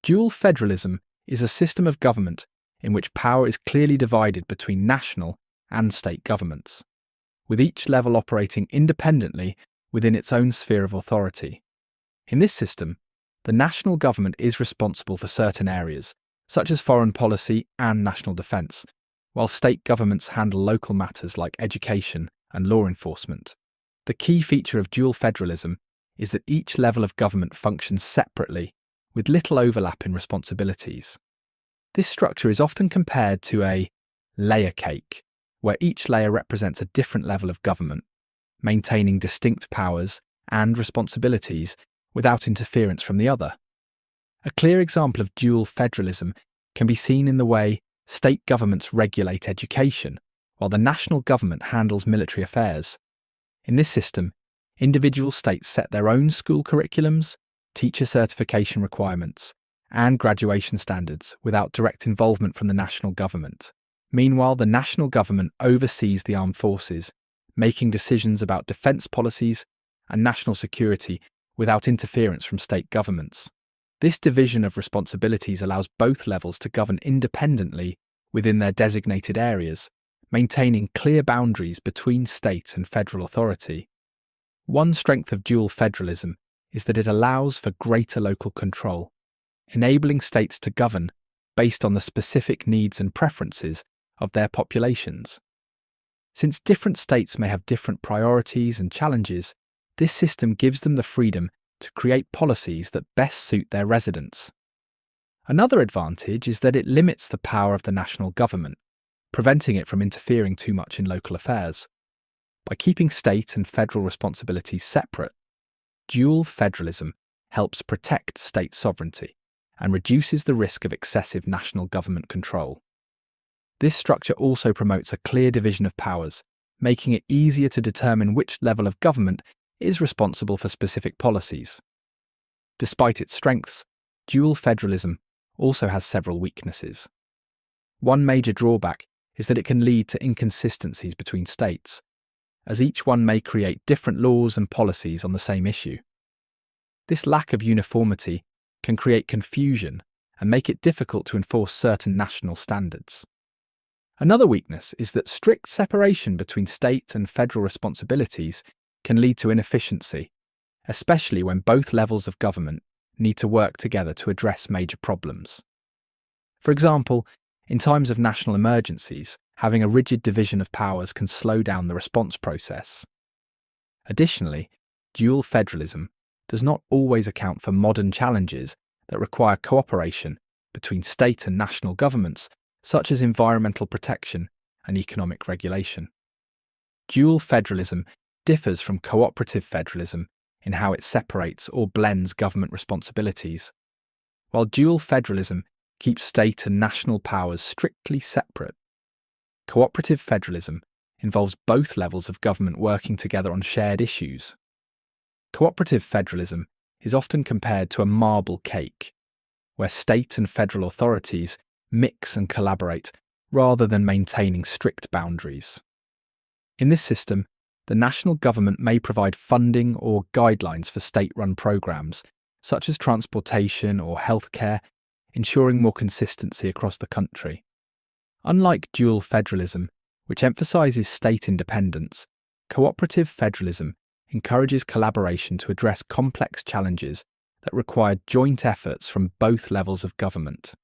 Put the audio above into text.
Dual federalism is a system of government in which power is clearly divided between national and state governments, with each level operating independently within its own sphere of authority. In this system, the national government is responsible for certain areas, such as foreign policy and national defence, while state governments handle local matters like education and law enforcement. The key feature of dual federalism is that each level of government functions separately, with little overlap in responsibilities. This structure is often compared to a layer cake, where each layer represents a different level of government, maintaining distinct powers and responsibilities without interference from the other. A clear example of dual federalism can be seen in the way state governments regulate education, while the national government handles military affairs. In this system, individual states set their own school curriculums, teacher certification requirements, and graduation standards without direct involvement from the national government. Meanwhile, the national government oversees the armed forces, making decisions about defence policies and national security without interference from state governments. This division of responsibilities allows both levels to govern independently within their designated areas, maintaining clear boundaries between state and federal authority. One strength of dual federalism is that it allows for greater local control, enabling states to govern based on the specific needs and preferences of their populations. Since different states may have different priorities and challenges, this system gives them the freedom to create policies that best suit their residents. Another advantage is that it limits the power of the national government, preventing it from interfering too much in local affairs. By keeping state and federal responsibilities separate, dual federalism helps protect state sovereignty and reduces the risk of excessive national government control. This structure also promotes a clear division of powers, making it easier to determine which level of government is responsible for specific policies. Despite its strengths, dual federalism also has several weaknesses. One major drawback is that it can lead to inconsistencies between states, as each one may create different laws and policies on the same issue. This lack of uniformity can create confusion and make it difficult to enforce certain national standards. Another weakness is that strict separation between state and federal responsibilities can lead to inefficiency, especially when both levels of government need to work together to address major problems. For example, in times of national emergencies, having a rigid division of powers can slow down the response process. Additionally, dual federalism does not always account for modern challenges that require cooperation between state and national governments, such as environmental protection and economic regulation. Dual federalism differs from cooperative federalism in how it separates or blends government responsibilities. While dual federalism keeps state and national powers strictly separate, cooperative federalism involves both levels of government working together on shared issues. Cooperative federalism is often compared to a marble cake, where state and federal authorities mix and collaborate rather than maintaining strict boundaries. In this system, the national government may provide funding or guidelines for state-run programs, such as transportation or healthcare, ensuring more consistency across the country. Unlike dual federalism, which emphasises state independence, cooperative federalism encourages collaboration to address complex challenges that require joint efforts from both levels of government.